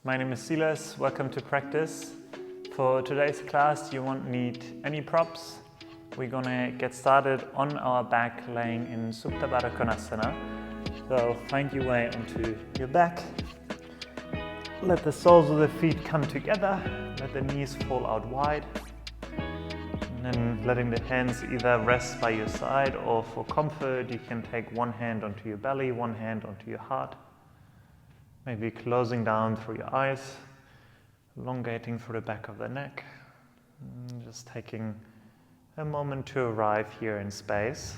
My name is Silas, welcome to practice. For today's class you won't need any props. We're gonna get started on our back laying in Supta Baddha Konasana. So find your way onto your back. Let the soles of the feet come together, let the knees fall out wide. And then letting the hands either rest by your side or for comfort you can take one hand onto your belly, one hand onto your heart. Maybe closing down through your eyes, elongating through the back of the neck. And just taking a moment to arrive here in space,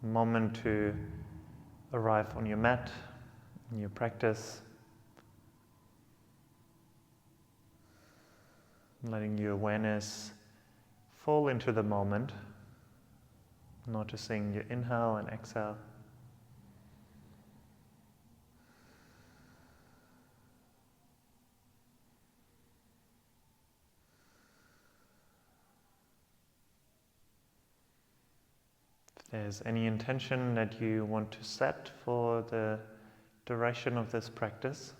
a moment to arrive on your mat, in your practice. Letting your awareness fall into the moment, noticing your inhale and exhale. If there's any intention that you want to set for the duration of this practice,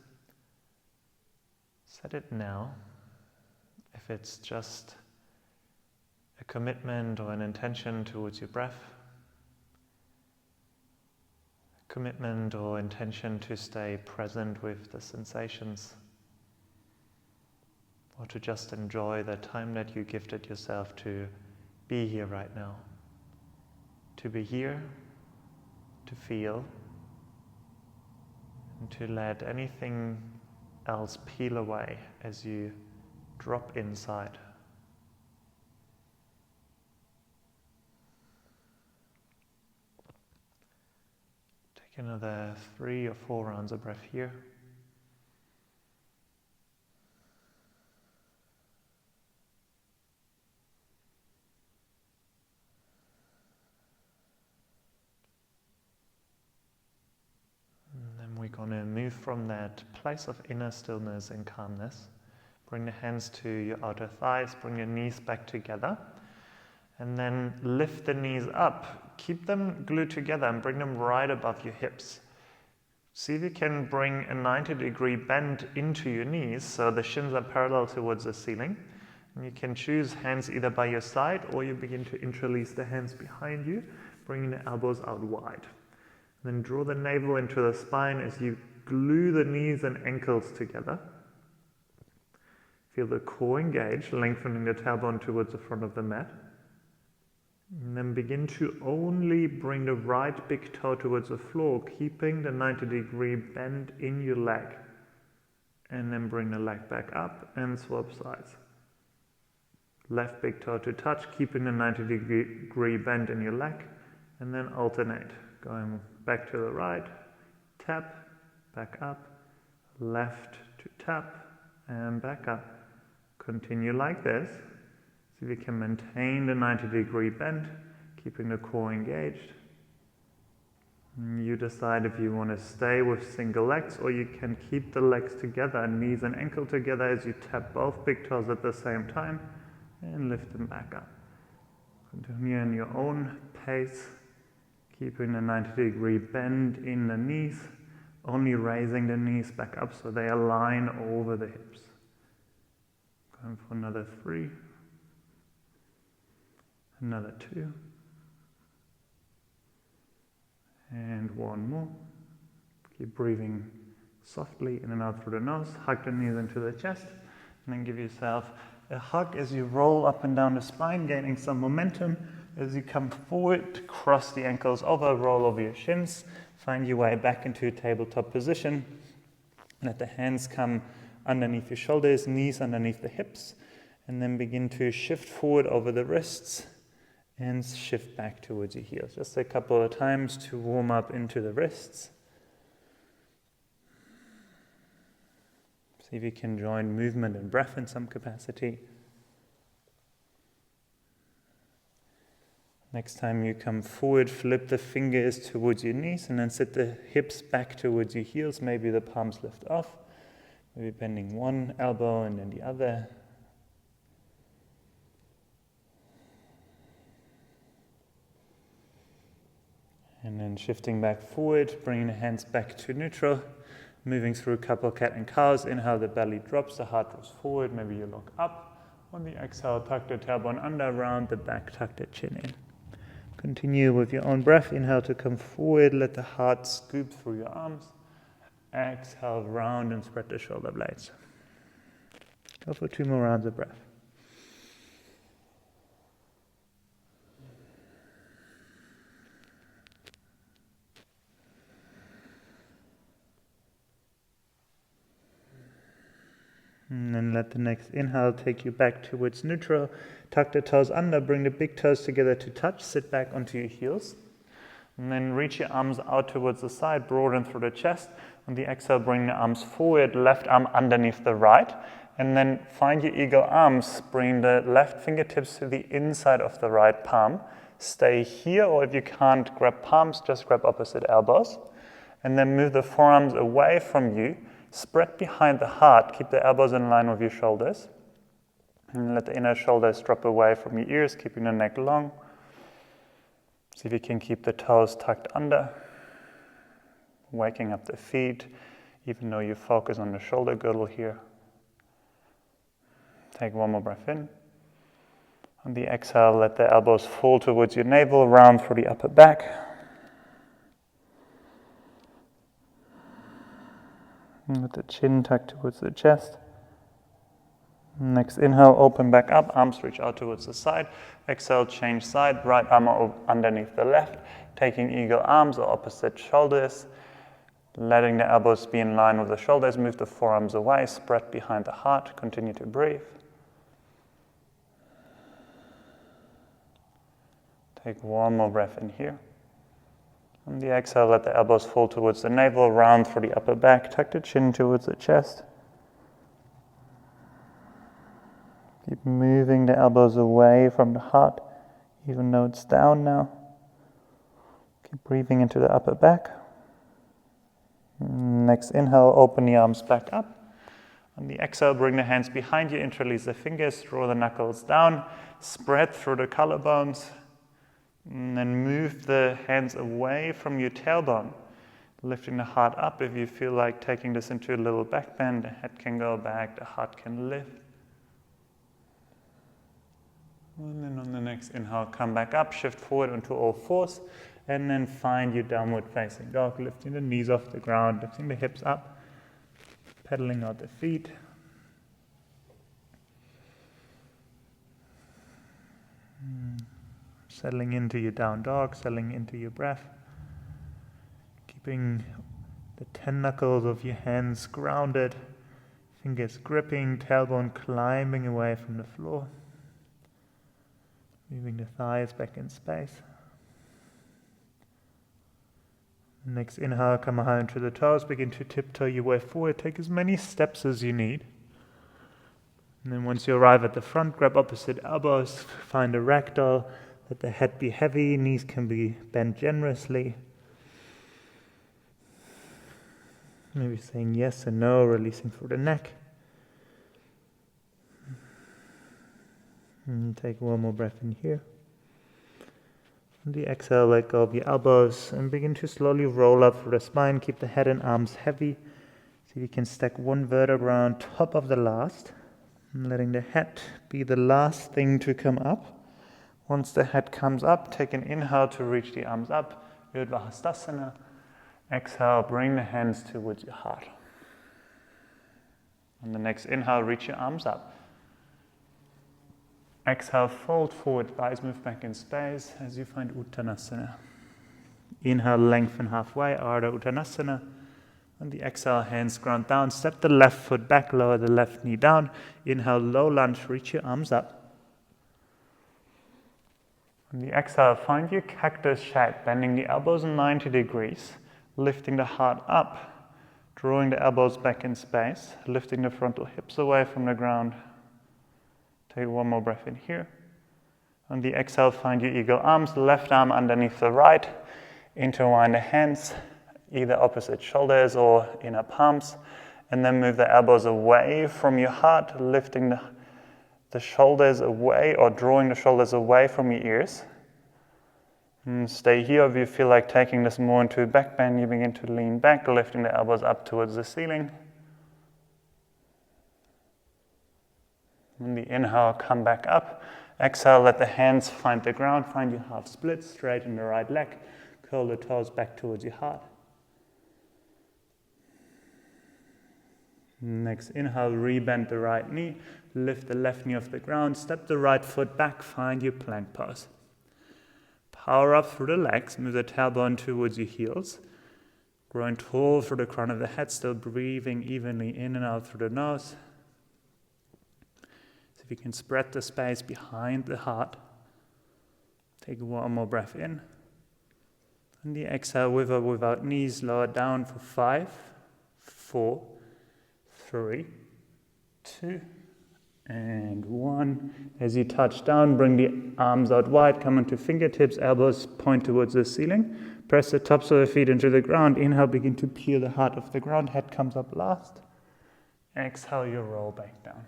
set it now. If it's just a commitment or an intention towards your breath, a commitment or intention to stay present with the sensations, or to just enjoy the time that you gifted yourself to be here right now. To be here, to feel, and to let anything else peel away as you drop inside. Take another 3 or 4 rounds of breath here. We're going to move from that place of inner stillness and calmness. Bring the hands to your outer thighs, bring your knees back together, and then lift the knees up. Keep them glued together and bring them right above your hips. See if you can bring a 90-degree bend into your knees so the shins are parallel towards the ceiling. And you can choose hands either by your side or you begin to interlace the hands behind you, bringing the elbows out wide. Then draw the navel into the spine as you glue the knees and ankles together. Feel the core engage, lengthening the tailbone towards the front of the mat. And then begin to only bring the right big toe towards the floor, keeping the 90-degree bend in your leg. And then bring the leg back up and swap sides. Left big toe to touch, keeping the 90-degree bend in your leg. And then alternate. Going back to the right, tap, back up, left to tap, and back up. Continue like this. See if you can maintain the 90-degree bend, keeping the core engaged. You decide if you want to stay with single legs or you can keep the legs together, knees and ankle together as you tap both big toes at the same time and lift them back up. Continue in your own pace. Keeping the 90-degree bend in the knees, only raising the knees back up so they align over the hips. Going for another 3, another 2, and 1 more. Keep breathing softly in and out through the nose, hug the knees into the chest, and then give yourself a hug as you roll up and down the spine, gaining some momentum. As you come forward, cross the ankles over, roll over your shins, find your way back into tabletop position. Let the hands come underneath your shoulders, knees underneath the hips, and then begin to shift forward over the wrists and shift back towards your heels. Just a couple of times to warm up into the wrists. See if you can join movement and breath in some capacity. Next time you come forward, flip the fingers towards your knees and then sit the hips back towards your heels. Maybe the palms lift off. Maybe bending one elbow and then the other. And then shifting back forward, bringing the hands back to neutral. Moving through a couple cat and cows. Inhale, the belly drops, the heart drops forward. Maybe you look up. On the exhale, tuck the tailbone under, round the back, tuck the chin in. Continue with your own breath. Inhale to come forward. Let the heart scoop through your arms. Exhale, round and spread the shoulder blades. Go for 2 more rounds of breath. And then let the next inhale take you back towards neutral. Tuck the toes under, bring the big toes together to touch. Sit back onto your heels. And then reach your arms out towards the side, broaden through the chest. On the exhale, bring the arms forward, left arm underneath the right. And then find your eagle arms. Bring the left fingertips to the inside of the right palm. Stay here, or if you can't grab palms, just grab opposite elbows. And then move the forearms away from you. Spread behind the heart. Keep the elbows in line with your shoulders. And let the inner shoulders drop away from your ears, keeping the neck long. See if you can keep the toes tucked under. Waking up the feet, even though you focus on the shoulder girdle here. Take 1 more breath in. On the exhale, let the elbows fall towards your navel, round through the upper back. And let the chin tuck towards the chest. Next inhale, open back up, arms reach out towards the side. Exhale, change side, right arm underneath the left, taking eagle arms or opposite shoulders. Letting the elbows be in line with the shoulders, move the forearms away, spread behind the heart, continue to breathe. Take 1 more breath in here. On the exhale, let the elbows fall towards the navel, round through the upper back, tuck the chin towards the chest. Keep moving the elbows away from the heart, even though it's down now. Keep breathing into the upper back. Next inhale, open the arms back up. On the exhale, bring the hands behind you, interlace the fingers, draw the knuckles down, spread through the collarbones. And then move the hands away from your tailbone, lifting the heart up. If you feel like taking this into a little back bend, the head can go back, the heart can lift. And then on the next inhale, come back up, shift forward onto all fours, and then find your downward facing dog, lifting the knees off the ground, lifting the hips up, pedaling out the feet. Settling into your down dog, settling into your breath. Keeping the 10 knuckles of your hands grounded, fingers gripping, tailbone climbing away from the floor. Moving the thighs back in space. Next inhale, come high onto the toes, begin to tiptoe your way forward. Take as many steps as you need. And then once you arrive at the front, grab opposite elbows, find a ragdoll. Let the head be heavy, knees can be bent generously. Maybe saying yes and no, releasing through the neck. And take 1 more breath in here. On the exhale, let go of your elbows and begin to slowly roll up through the spine. Keep the head and arms heavy. See if you can stack 1 vertebra on top of the last. And letting the head be the last thing to come up. Once the head comes up, take an inhale to reach the arms up. Urdhva Hastasana. Exhale, bring the hands towards your heart. On the next inhale, reach your arms up. Exhale, fold forward, thighs move back in space as you find Uttanasana. Inhale, lengthen halfway, Ardha Uttanasana. On the exhale, hands ground down. Step the left foot back, lower the left knee down. Inhale, low lunge, reach your arms up. On the exhale, find your cactus shape, bending the elbows 90 degrees, lifting the heart up, drawing the elbows back in space, lifting the frontal hips away from the ground. Take 1 more breath in here. On the exhale, find your eagle arms, left arm underneath the right, intertwine the hands, either opposite shoulders or inner palms, and then move the elbows away from your heart, lifting the shoulders away or drawing the shoulders away from your ears. Stay here. If you feel like taking this more into a back bend, you begin to lean back, lifting the elbows up towards the ceiling. On the inhale, come back up. Exhale, let the hands find the ground. Find your half split, straighten the right leg. Curl the toes back towards your heart. Next inhale, rebend the right knee. Lift the left knee off the ground. Step the right foot back. Find your plank pose. Power up through the legs. Move the tailbone towards your heels. Growing tall through the crown of the head. Still breathing evenly in and out through the nose. So if you can spread the space behind the heart. Take one more breath in. And the exhale, with or without knees, lower down for 5, 4, 3, 2, and 1. As you touch down, bring the arms out wide, come onto fingertips, elbows point towards the ceiling. Press the tops of the feet into the ground. Inhale, begin to peel the heart off the ground. Head comes up last. Exhale, you roll back down.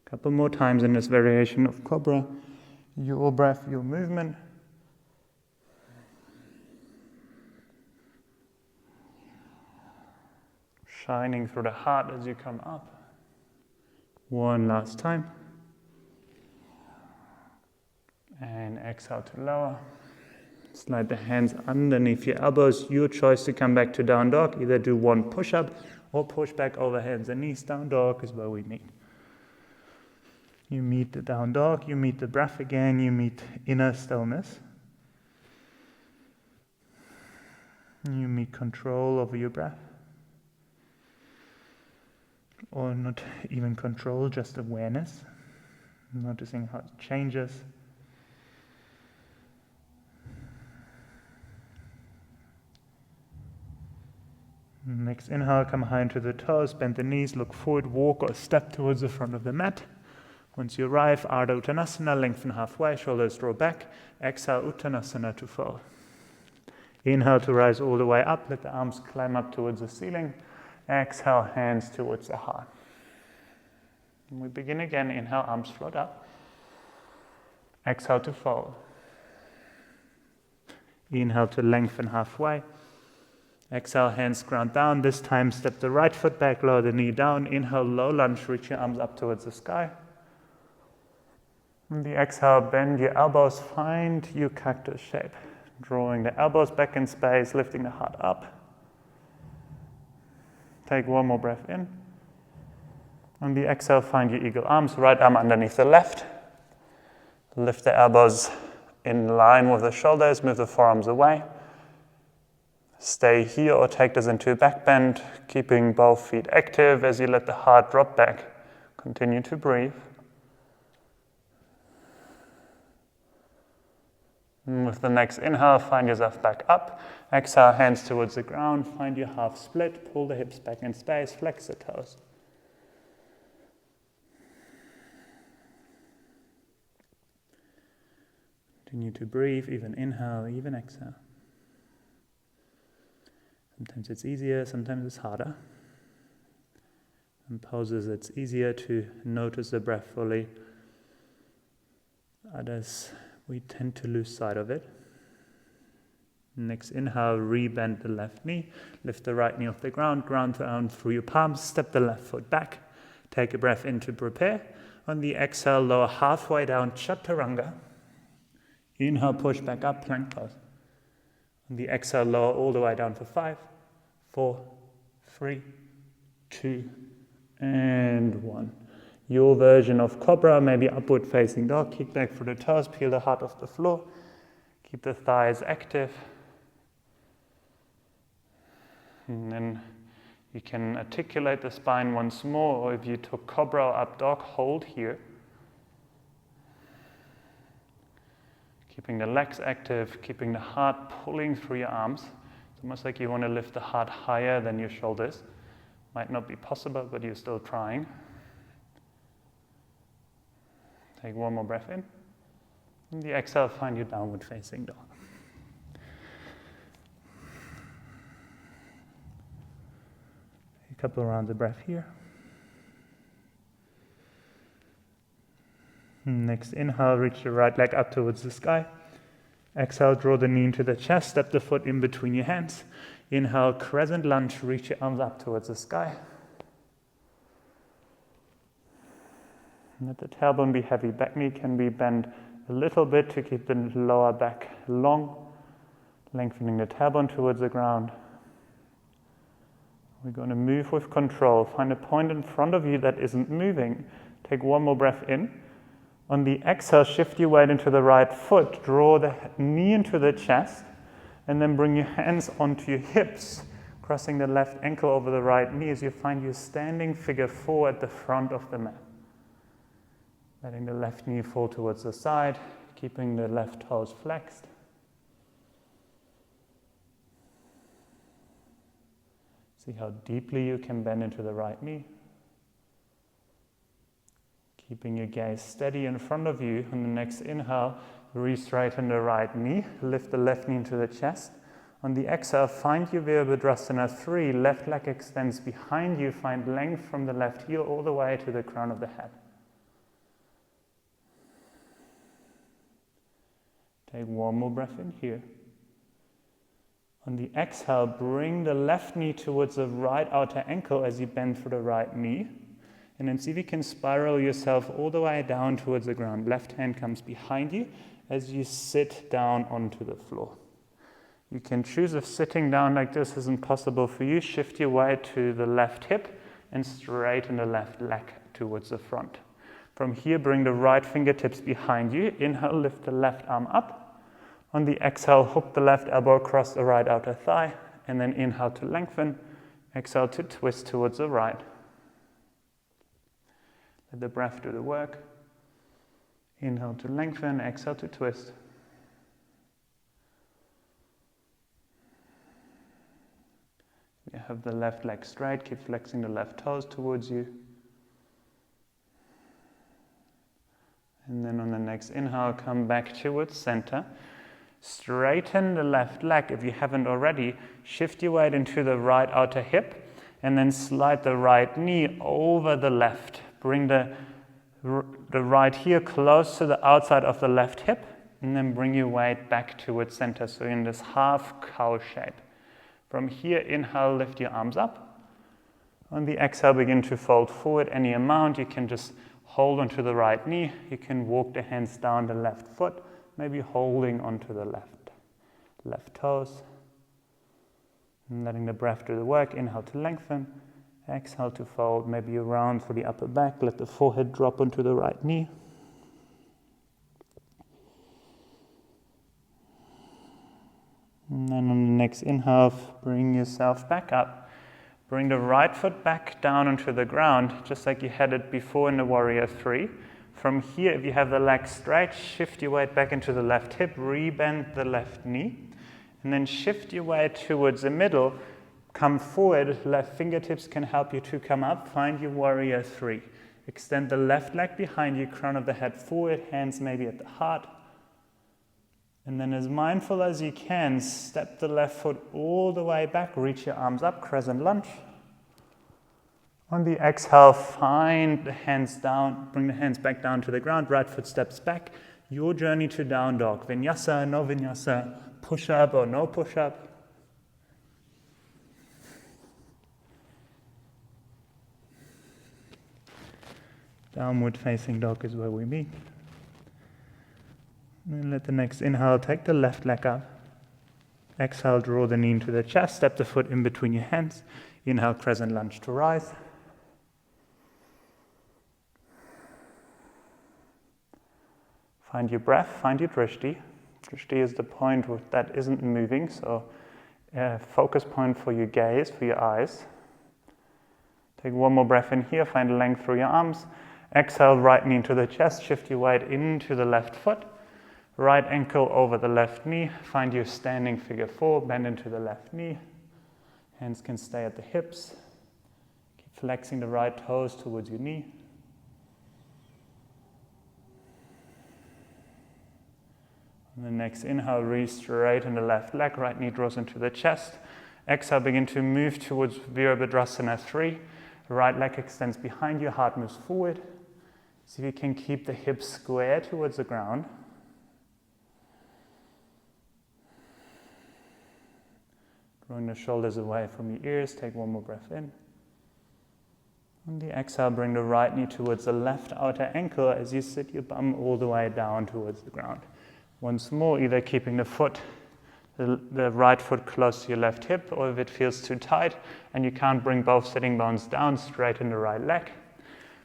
A couple more times in this variation of Cobra. Your breath, your movement. Shining through the heart as you come up. One last time. And exhale to lower. Slide the hands underneath your elbows. Your choice to come back to down dog. Either do one push-up or push back over hands and knees. Down dog is where we meet. You meet the down dog. You meet the breath again. You meet inner stillness. You meet control over your breath. Or not even control, just awareness. Noticing how it changes. Next inhale, come high into the toes, bend the knees, look forward, walk or step towards the front of the mat. Once you arrive, Ardha Uttanasana, lengthen halfway, shoulders draw back. Exhale, Uttanasana to fall. Inhale to rise all the way up, let the arms climb up towards the ceiling. Exhale, hands towards the heart. And we begin again, inhale, arms float up. Exhale to fold. Inhale to lengthen halfway. Exhale, hands ground down. This time, step the right foot back, lower the knee down. Inhale, low lunge, reach your arms up towards the sky. On the exhale, bend your elbows, find your cactus shape. Drawing the elbows back in space, lifting the heart up. Take one more breath in. On the exhale, find your eagle arms, right arm underneath the left. Lift the elbows in line with the shoulders, move the forearms away. Stay here or take this into a back bend, keeping both feet active as you let the heart drop back. Continue to breathe. And with the next inhale, find yourself back up. Exhale, hands towards the ground. Find your half split. Pull the hips back in space. Flex the toes. Continue to breathe, even inhale, even exhale. Sometimes it's easier, sometimes it's harder. In poses, it's easier to notice the breath fully. Others, we tend to lose sight of it. Next inhale, rebend the left knee. Lift the right knee off the ground. Ground down through your palms. Step the left foot back. Take a breath in to prepare. On the exhale, lower halfway down, Chaturanga. Inhale, push back up, plank pose. On the exhale, lower all the way down for 5, 4, 3, 2, and 1. Your version of Cobra, maybe upward facing dog. Kick back through the toes, peel the heart off the floor. Keep the thighs active. And then you can articulate the spine once more, or if you took Cobra or up dog, hold here. Keeping the legs active, keeping the heart pulling through your arms. It's almost like you want to lift the heart higher than your shoulders. Might not be possible, but you're still trying. Take one more breath in. And the exhale, find your downward facing dog. A couple rounds of breath here. Next inhale, reach the right leg up towards the sky. Exhale, draw the knee into the chest, step the foot in between your hands. Inhale, crescent lunge, reach your arms up towards the sky. Let the tailbone be heavy, back knee can be bent a little bit to keep the lower back long, lengthening the tailbone towards the ground. We're going to move with control. Find a point in front of you that isn't moving. Take one more breath in. On the exhale, shift your weight into the right foot. Draw the knee into the chest, and then bring your hands onto your hips, crossing the left ankle over the right knee as you find your standing figure 4 at the front of the mat. Letting the left knee fall towards the side, keeping the left toes flexed. See how deeply you can bend into the right knee. Keeping your gaze steady in front of you. On the next inhale, re-straighten the right knee. Lift the left knee into the chest. On the exhale, find your Virabhadrasana 3. Left leg extends behind you. Find length from the left heel all the way to the crown of the head. Take one more breath in here. On the exhale, bring the left knee towards the right outer ankle as you bend through the right knee. And then see if you can spiral yourself all the way down towards the ground. Left hand comes behind you as you sit down onto the floor. You can choose if sitting down like this isn't possible for you. Shift your weight to the left hip and straighten the left leg towards the front. From here, bring the right fingertips behind you. Inhale, lift the left arm up. On the exhale, hook the left elbow across the right outer thigh, and then inhale to lengthen, exhale to twist towards the right. Let the breath do the work. Inhale to lengthen, exhale to twist. You have the left leg straight, keep flexing the left toes towards you. And then on the next inhale, come back towards center. Straighten the left leg if you haven't already. Shift your weight into the right outer hip and then slide the right knee over the left. Bring the right heel close to the outside of the left hip and then bring your weight back towards center. So in this half cow shape. From here, inhale, lift your arms up. On the exhale, begin to fold forward any amount. You can just hold onto the right knee. You can walk the hands down the left foot. Maybe holding onto the left toes. And letting the breath do the work. Inhale to lengthen. Exhale to fold. Maybe you round through the upper back. Let the forehead drop onto the right knee. And then on the next inhale, bring yourself back up. Bring the right foot back down onto the ground, just like you had it before in the Warrior 3. From here, if you have the leg straight, shift your weight back into the left hip, re-bend the left knee, and then shift your weight towards the middle, come forward, left fingertips can help you to come up, find your Warrior 3. Extend the left leg behind you, crown of the head forward, hands maybe at the heart. And then as mindful as you can, step the left foot all the way back, reach your arms up, crescent lunge. On the exhale, find the hands down, bring the hands back down to the ground, right foot steps back. Your journey to down dog, vinyasa, no vinyasa, push up or no push up. Downward facing dog is where we meet. And then let the next inhale, take the left leg up. Exhale, draw the knee into the chest, step the foot in between your hands. Inhale, crescent lunge to rise. Find your breath, find your drishti. Drishti is the point that isn't moving, so focus point for your gaze, for your eyes. Take one more breath in here, find length through your arms. Exhale, right knee into the chest, shift your weight into the left foot. Right ankle over the left knee, find your standing figure 4, bend into the left knee. Hands can stay at the hips. Keep flexing the right toes towards your knee. On the next inhale, re-straighten the left leg, right knee draws into the chest. Exhale, begin to move towards Virabhadrasana 3. Right leg extends behind you, heart moves forward. See if you can keep the hips square towards the ground. Drawing the shoulders away from your ears, take one more breath in. On the exhale, bring the right knee towards the left outer ankle as you sit your bum all the way down towards the ground. Once more, either keeping the right foot close to your left hip, or if it feels too tight and you can't bring both sitting bones down, straighten the right leg.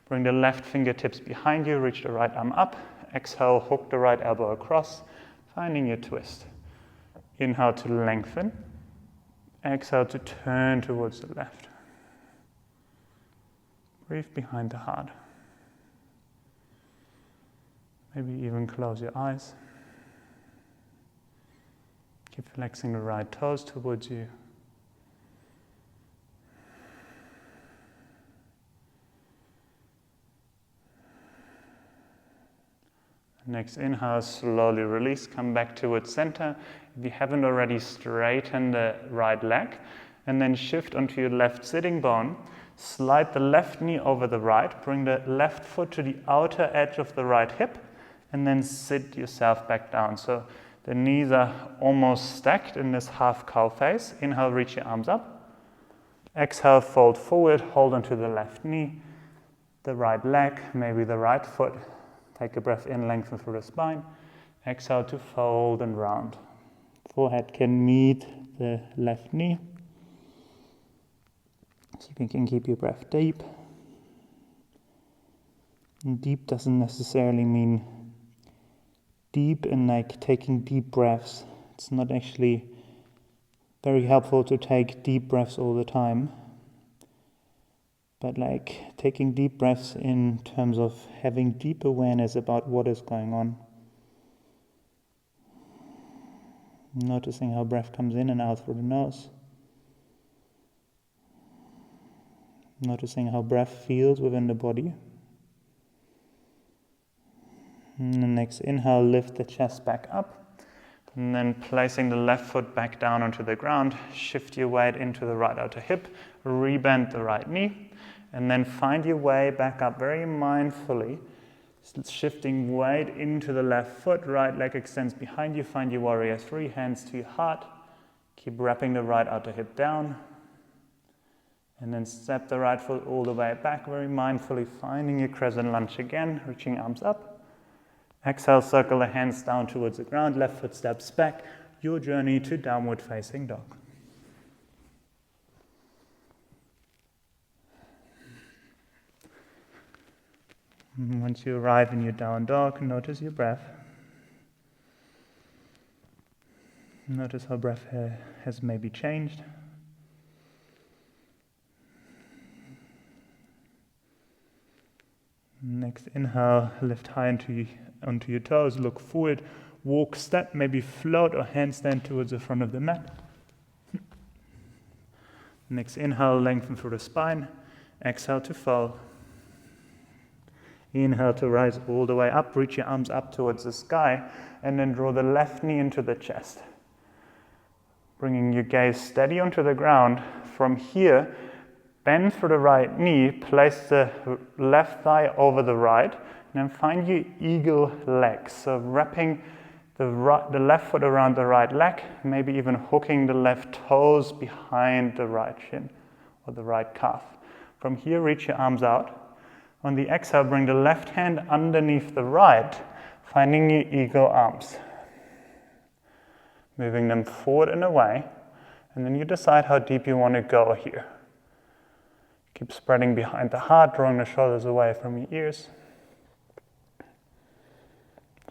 Bring the left fingertips behind you, reach the right arm up. Exhale, hook the right elbow across, finding your twist. Inhale to lengthen. Exhale to turn towards the left. Breathe behind the heart. Maybe even close your eyes. Keep flexing the right toes towards you. Next inhale, slowly release, come back towards center. If you haven't already, straighten the right leg and then shift onto your left sitting bone. Slide the left knee over the right, bring the left foot to the outer edge of the right hip and then sit yourself back down. So the knees are almost stacked in this half cow face. Inhale, reach your arms up. Exhale, fold forward, hold onto the left knee, the right leg, maybe the right foot. Take a breath in, lengthen through the spine. Exhale to fold and round. Forehead can meet the left knee. See if you can keep your breath deep. And deep doesn't necessarily mean deep in like taking deep breaths. It's not actually very helpful to take deep breaths all the time. But like taking deep breaths in terms of having deep awareness about what is going on. Noticing how breath comes in and out through the nose. Noticing how breath feels within the body. And the next inhale, lift the chest back up. And then placing the left foot back down onto the ground, shift your weight into the right outer hip, rebend the right knee. And then find your way back up very mindfully, shifting weight into the left foot, right leg extends behind you, find your warrior three, hands to your heart. Keep wrapping the right outer hip down. And then step the right foot all the way back, very mindfully finding your crescent lunge again, reaching arms up. Exhale, circle the hands down towards the ground, left foot steps back, your journey to downward facing dog. Once you arrive in your down dog, notice your breath. Notice how breath has maybe changed. Next inhale, lift high onto your toes, look forward, walk, step, maybe float or handstand towards the front of the mat. Next inhale, lengthen through the spine. Exhale to fall. Inhale to rise all the way up, reach your arms up towards the sky, and then draw the left knee into the chest. Bringing your gaze steady onto the ground. From here, bend through the right knee, place the left thigh over the right, and then find your eagle legs. So wrapping the left foot around the right leg, maybe even hooking the left toes behind the right shin or the right calf. From here, reach your arms out. On the exhale, bring the left hand underneath the right, finding your eagle arms. Moving them forward and away, and then you decide how deep you want to go here. Keep spreading behind the heart, drawing the shoulders away from your ears.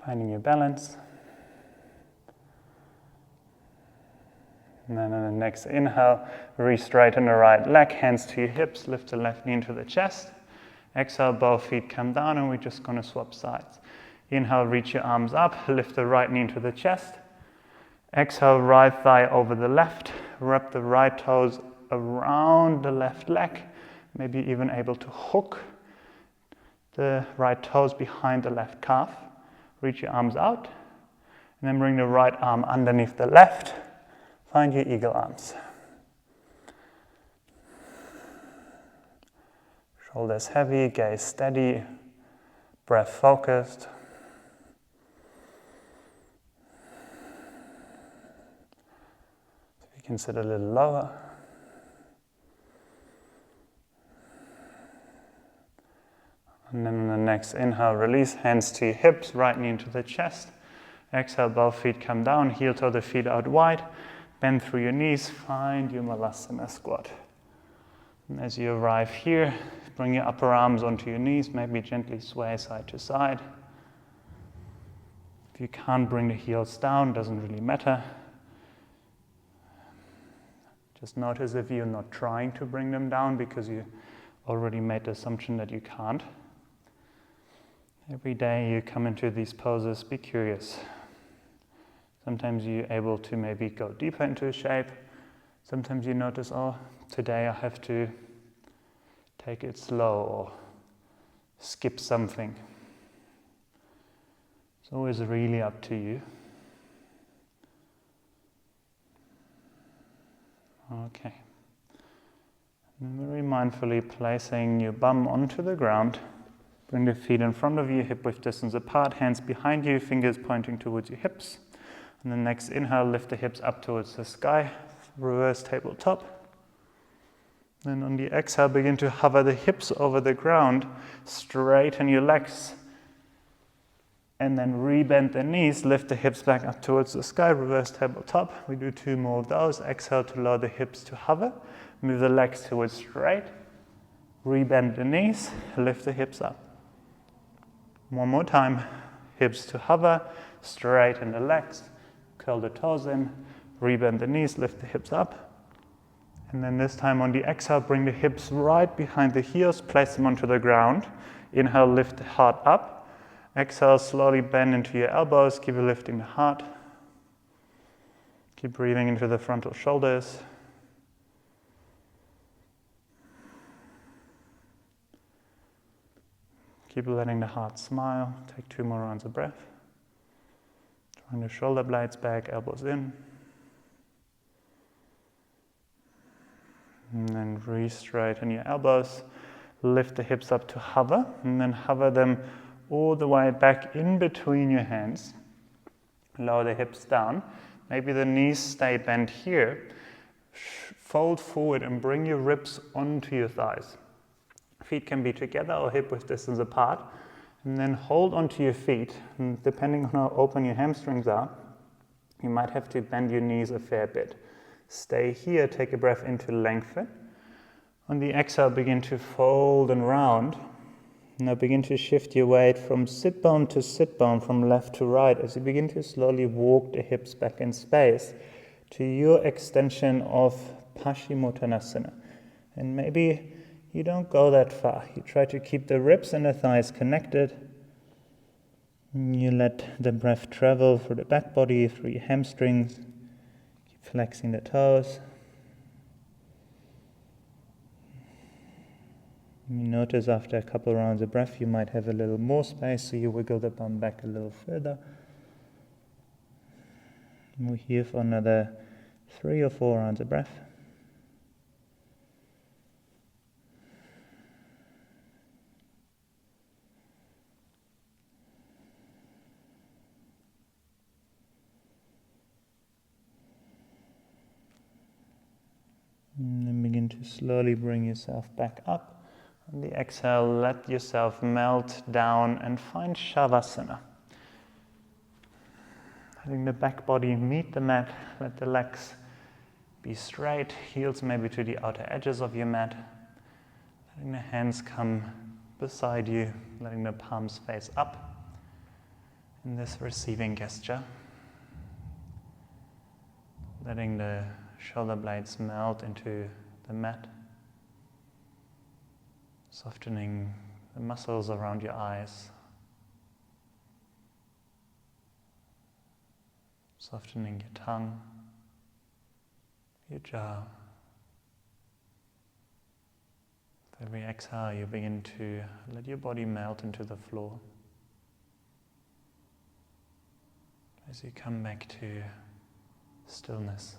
Finding your balance. And then on the next inhale, re-straighten the right leg, hands to your hips, lift the left knee into the chest. Exhale, both feet come down, and we're just going to swap sides. Inhale, reach your arms up, lift the right knee into the chest. Exhale, right thigh over the left, wrap the right toes around the left leg, maybe even able to hook the right toes behind the left calf. Reach your arms out, and then bring the right arm underneath the left. Find your eagle arms. Shoulders heavy, gaze steady, breath focused. can sit a little lower. And then on the next inhale, release, hands to your hips, right knee into the chest. Exhale, both feet come down, heel toe the feet out wide. Bend through your knees, find your Malasana squat. And as you arrive here, bring your upper arms onto your knees, maybe gently sway side to side. If you can't bring the heels down, doesn't really matter. Just notice if you're not trying to bring them down because you already made the assumption that you can't. Every day you come into these poses, be curious. Sometimes you're able to maybe go deeper into a shape. Sometimes you notice, oh, today I have to take it slow or skip something. It's always really up to you. Okay. And very mindfully placing your bum onto the ground. Bring the feet in front of you, hip-width distance apart, hands behind you, fingers pointing towards your hips. On the next inhale, lift the hips up towards the sky, reverse tabletop. Then on the exhale, begin to hover the hips over the ground, straighten your legs. And then rebend the knees, lift the hips back up towards the sky, reverse tabletop. We do 2 more of those. Exhale to lower the hips to hover. Move the legs towards straight. Rebend the knees, lift the hips up. One more time, hips to hover, straighten the legs, curl the toes in, rebend the knees, lift the hips up. And then this time on the exhale, bring the hips right behind the heels, place them onto the ground. Inhale, lift the heart up. Exhale, slowly bend into your elbows, keep lifting the heart. Keep breathing into the frontal shoulders. Keep letting the heart smile. Take 2 more rounds of breath. Drawing the shoulder blades back, elbows in. And then re-straighten your elbows. Lift the hips up to hover. And then hover them all the way back in between your hands. Lower the hips down. Maybe the knees stay bent here. Fold forward and bring your ribs onto your thighs. Feet can be together or hip-width distance apart. And then hold onto your feet. And depending on how open your hamstrings are, you might have to bend your knees a fair bit. Stay here, take a breath in to lengthen. On the exhale, begin to fold and round. Now begin to shift your weight from sit bone to sit bone, from left to right, as you begin to slowly walk the hips back in space to your extension of Paschimottanasana. And maybe you don't go that far. You try to keep the ribs and the thighs connected. You let the breath travel through the back body, through your hamstrings. Keep flexing the toes. You notice after a couple of rounds of breath, you might have a little more space, so you wiggle the bum back a little further. And we're here for another 3 or 4 rounds of breath. And then begin to slowly bring yourself back up. On the exhale, let yourself melt down and find Shavasana. Letting the back body meet the mat, let the legs be straight, heels maybe to the outer edges of your mat. Letting the hands come beside you, letting the palms face up in this receiving gesture. Letting the shoulder blades melt into the mat, softening the muscles around your eyes, softening your tongue, your jaw. With every exhale, you begin to let your body melt into the floor. As you come back to stillness.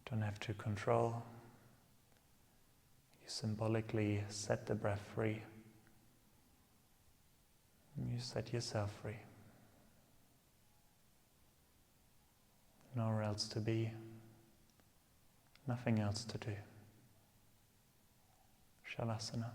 You don't have to control. You symbolically set the breath free. You set yourself free. nowhere else to be, nothing else to do. Shavasana.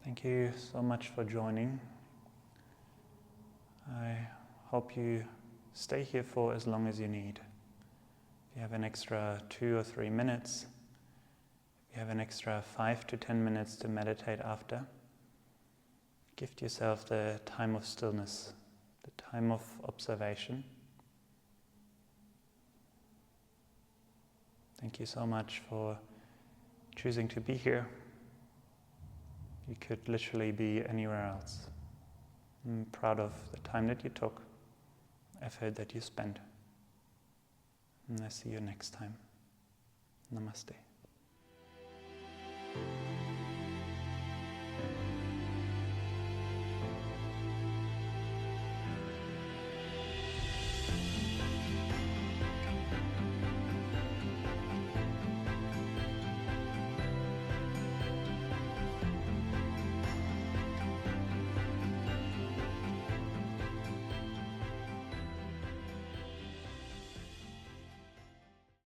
Thank you so much for joining. I hope you stay here for as long as you need. If you have an extra 2 or 3 minutes, if you have an extra 5 to 10 minutes to meditate after, gift yourself the time of stillness, the time of observation. Thank you so much for choosing to be here. You could literally be anywhere else. I'm proud of the time that you took, effort that you spent. And I see you next time. Namaste.